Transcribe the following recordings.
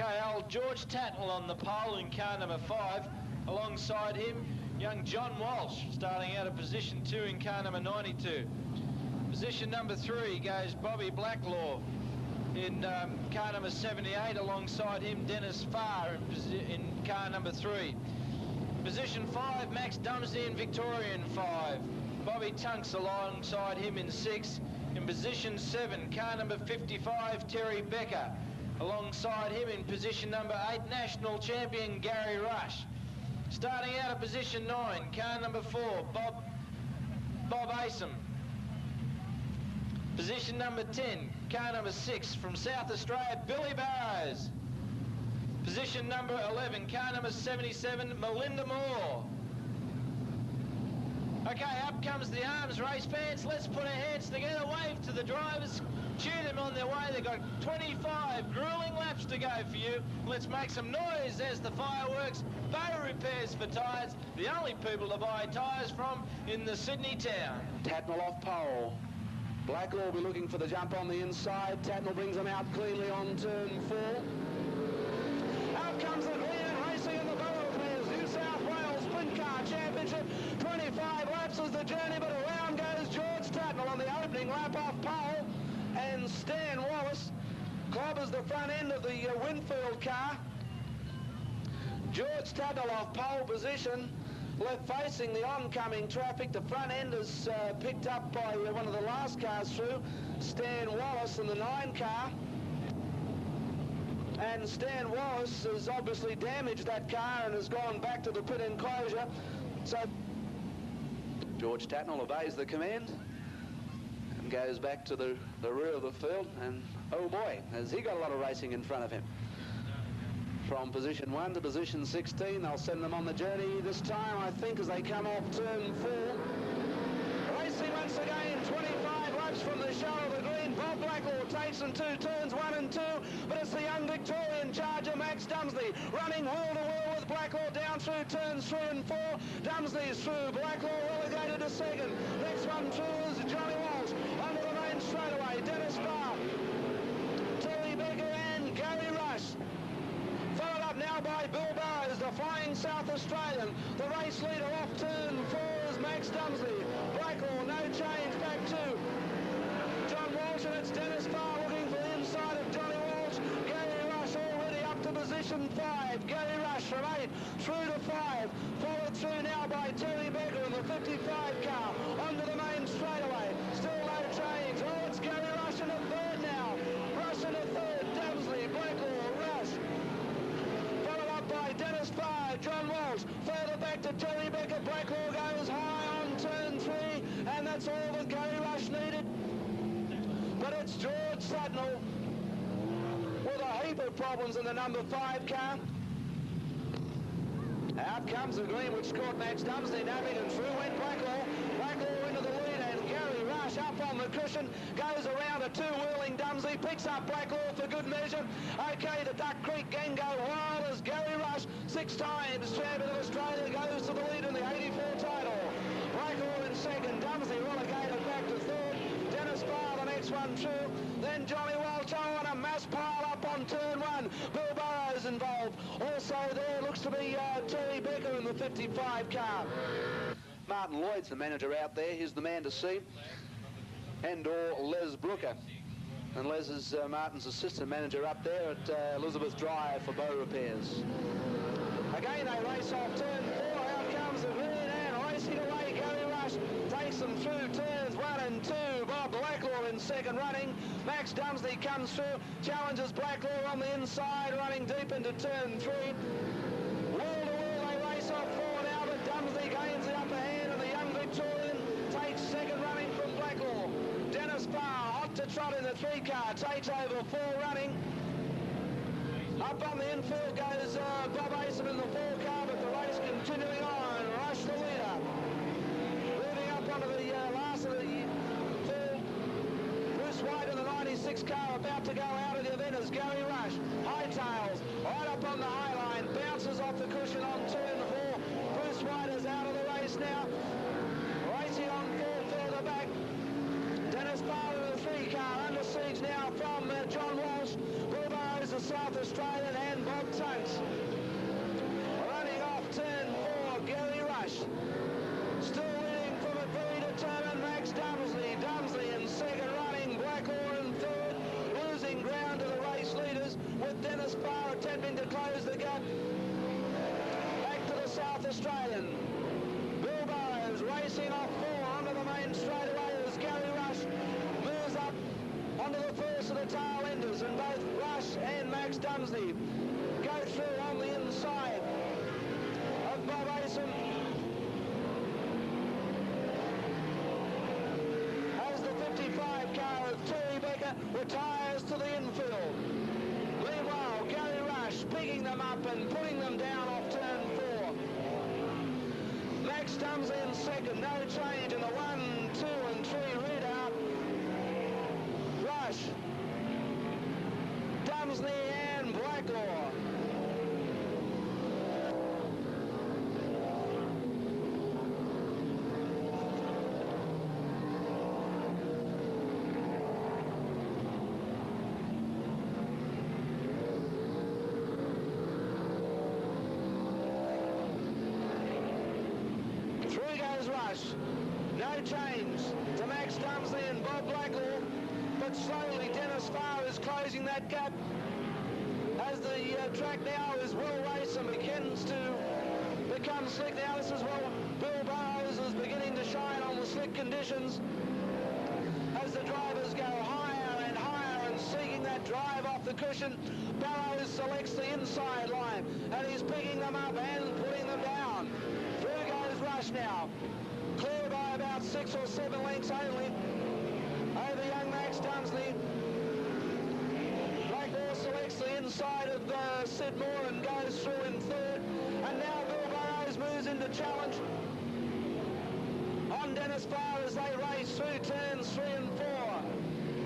Okay, old George Tatnell on the pole in car number 5. Alongside him, young John Walsh, starting out of position 2 in car number 92. Position number 3 goes Bobby Blacklaw in car number 78. Alongside him, Dennis Farr in car number 3. Position 5, Max Dumsey in Victorian 5. Bobby Tunks alongside him in 6. In position 7, car number 55, Terry Becker. Alongside him in position number 8, national champion Gary Rush. Starting out of position 9, car number 4, Bob Asom. Position number 10, car number 6 from South Australia, Billy Barrows. Position number 11, car number 77, Melinda Moore. Okay, up comes the arms race fans. Let's put our hands together, wave to the drivers, cheer them on their way. They've got 25 grueling laps to go for you. Let's make some noise as the fireworks. Bow Repairs for tyres, the only people to buy tyres from in the Sydney town. Tatnell off pole. Blacklaw will be looking for the jump on the inside. Tatnell brings them out cleanly on turn 4. Out comes the Glen racing in the Bow Repairs New South Wales Sprintcar Championship. 25 laps is the journey, but around goes George Tatnell on the opening lap off pole. And Stan Wallace clobbers the front end of the Winfield car. George Tatnell off pole position, left facing the oncoming traffic. The front end is picked up by one of the last cars through, Stan Wallace in the 9 car. And Stan Wallace has obviously damaged that car and has gone back to the pit enclosure. So George Tatnell obeys the command and goes back to the rear of the field, and oh boy, has he got a lot of racing in front of him. From position 1 to position 16, they'll send them on the journey this time, I think, as they come off turn 4. Racing once again, 25 laps from the show of the green. Bob Blacklaw takes them 2 turns, 1 and 2, but it's the young Victorian charger, Max Dumsley, running wheel to wheel with Blacklaw down through turns 3 and 4. Dumsley's through, Blacklaw relegated to second. Next one through is Johnny Walsh, under the main straightaway, Dennis Farr, Terry Becker and Gary Rush. Followed up now by Bill Barrows, the flying South Australian. The race leader off turn 4 is Max Dumsley. Blacklaw, no change, back to John Walsh, and it's Dennis Farr looking for the inside of Johnny Walsh. Gary Rush already up to position 5. Gary Rush from 8 through to 5. Followed through now by Terry Becker in the 55 car. Onto the main straightaway. Still no change. Oh, it's Gary Rush in a third now. Rush in a third. Dumsley, Blacklaw, Rush. By Dennis Farr, John Walsh, further back to Terry Becker. Blacklaw goes high on turn 3, and that's all that Gary Rush needed. But it's George Tatnell with a heap of problems in the number 5 car. Out comes the green, which caught Max Dumsley napping, and through went Blacklaw. Blacklaw into the lead, and Gary Rush up on the cushion, goes around a 2-wheeling Dumsley, picks up Blacklaw for good measure. Okay, the Duck Creek gang go wild as Gary Rush, 6 times champion of Australia, goes to the lead in the 84 title. Blacklaw in second, Dumsley relegated back to third. Dennis Farr the next one through. Then Johnny Walsh on a mass pile up on turn 1. Bill Burrows involved. Also there looks to be Terry Becker in the 55 car. Martin Lloyd's the manager out there. He's the man to see. And/or Les Brooker. And Les is Martin's assistant manager up there at Elizabeth Drive for Bow Repairs. Again, they race off turn 4. Out comes the green and racing away. Gary Rush takes them through turns 1 and 2. Bob Blacklaw in second running. Max Dumsley comes through, challenges Blacklaw on the inside, running deep into turn 3. Wall to wall, they race off 4 now, but Dumsley gains the upper hand, and the young Victorian takes second running from Blacklaw. Dennis Farr, hot to trot in the 3 car, takes over 4 running. Up on the infield goes Bob Asom in the 4 car, but the race continuing on. Rush the leader. Moving up onto the last of the field. Bruce White in the 96 car about to go out of the event as Gary Rush. Hightails right up on the high line. Bounces off the cushion on turn 4. Bruce White is out of the race now. Racing on 4 further back. Dennis Farr in the 3 car under siege now from John Walsh. Bill Burrows, the South Australian and Bob Tunks. Running off turn 4, Gary Rush. Still winning from a very determined Max Dumsley. Dumsley in second, running Blackmore in third. Losing ground to the race leaders with Dennis Farr attempting to close the gap. Back to the South Australian. Bill Burrows racing off 4 onto the main straightaway as Gary Rush moves up onto the first of the tail enders, and both Rush and Max Dumsley go through on the inside of Bob Asen. As the 55 car of Terry Becker retires to the infield. Meanwhile, Gary Rush picking them up and putting them down off turn 4. Max Dumsley in second, no change in the 1, 2 and 3 readout. Rush, Dumsley and Blackmore. Through goes Rush. No change to Max Dumsley and Bob Blackmore, but slowly Dennis Farr is closing that gap as the track now is well raced and begins to become slick. Now this is well, Bill Burrows is beginning to shine on the slick conditions as the drivers go higher and higher and seeking that drive off the cushion. Burrows selects the inside line and he's picking them up and putting them down. Through goes Rush now, clear by about 6 or 7 lengths only over young Max Dumsley. Blackmore selects the inside of Sid Moore and goes through in third. And now Bill Burrows moves into challenge on Dennis Farr as they race through turns 3 and 4.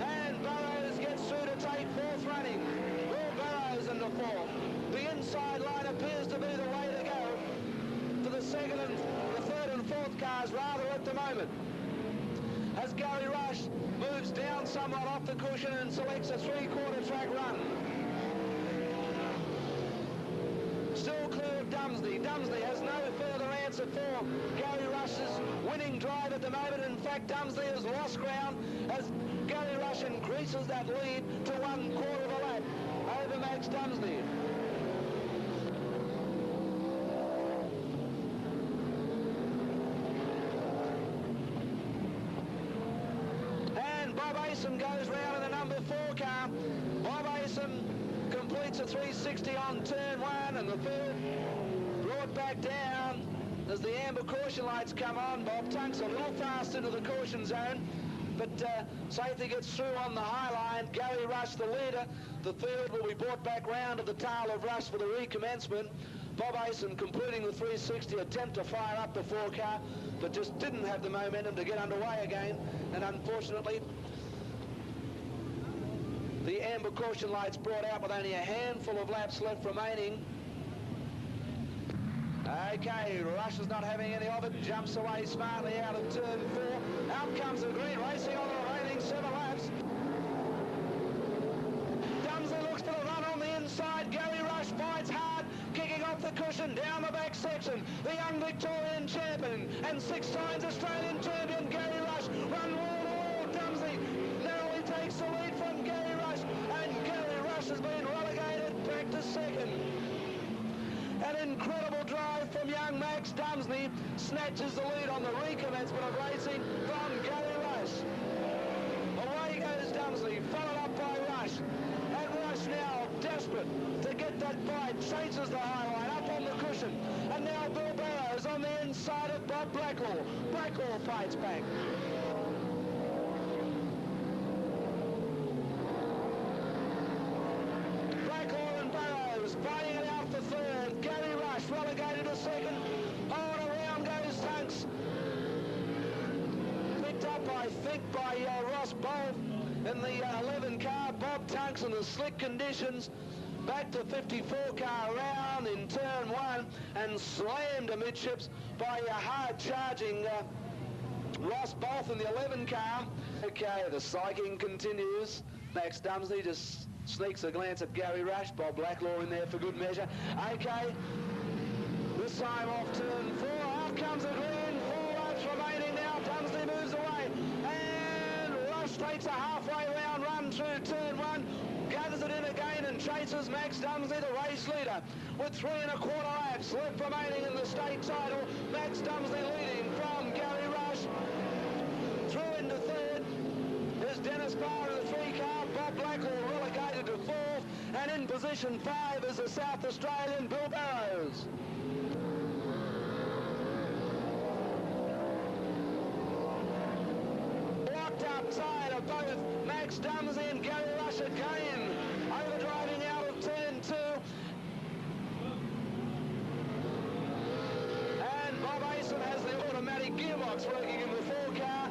And Burrows gets through to take fourth running. Bill Burrows in the fourth. The inside line appears to be the way to go for the second and the third and fourth cars rather at the moment, as Gary Rush moves down somewhat off the cushion and selects a 3/4 track run. Still clear of Dumsley. Dumsley has no further answer for Gary Rush's winning drive at the moment. In fact, Dumsley has lost ground as Gary Rush increases that lead to 1/4 of a lap over Max Dumsley. Bob Asen goes round in the number 4 car. Bob Asen completes a 360 on turn 1 and the third brought back down as the amber caution lights come on. Bob Tunks a little fast into the caution zone, but safely gets through on the high line. Gary Rush the leader. The third will be brought back round to the tail of Rush for the recommencement. Bob Asen completing the 360 attempt to fire up the 4 car, but just didn't have the momentum to get underway again, and unfortunately the amber caution lights brought out with only a handful of laps left remaining. Okay, Rush is not having any of it, jumps away smartly out of turn 4. Out comes the green, racing on the remaining 7 laps. Dumsley looks for the run on the inside. Gary Rush fights hard, kicking off the cushion down the back section. The young Victorian champion and 6 times Australian champion Gary Rush run wall to wall. Dumsley narrowly takes the lead from Gary Rush, and Gary Rush has been relegated back to second. An incredible drive from young Max Dumsley snatches the lead on the recommencement of racing from Gary Rush. Away goes Dumsley, followed up by Rush. And Rush now, desperate to get that bite, chases the high line up on the cushion. And now Bill Burrows on the inside of Bob Blackmore. Blackmore fights back. Blackmore and Burrows fighting it out for third. Gary Rush relegated to second. Oh, and around goes Tunks. Picked up, I think, by Ross Bolt in the 11 car. Bob Tunks in the slick conditions. Back to 54 car round in turn 1 and slammed amidships by a hard charging Ross Bolt in the 11 car. Okay, the cycling continues. Max Dumsley just Sneaks a glance at Gary Rush. Bob Blacklaw in there for good measure. Okay, this time off turn 4. Out comes a green. 4 laps remaining now. Dumsley moves away. And Rush takes a halfway round run through turn 1. Gathers it in again and chases Max Dumsley, the race leader, with 3 1/4 laps left remaining in the state title. Max Dumsley leading from Gary Rush. Through into third is Dennis Barr in the 3 car. Bob Blackwell relegated to 4th, and in position 5 is the South Australian Bill Barrows. Locked outside of both Max Dumsley and Gary Rush again. Overdriving out of turn 2. And Bob Asen has the automatic gearbox working in the 4 car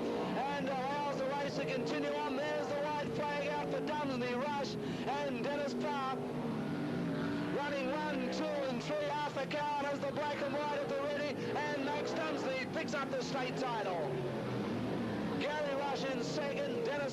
and allows the race to continue on. There's the white flag out for Dumsley, Rush and Dennis Parr. Running 1, 2 and 3 half a car, and has the black and white at the ready, and Max Dumsley picks up the state title. Gary Rush in second, Dennis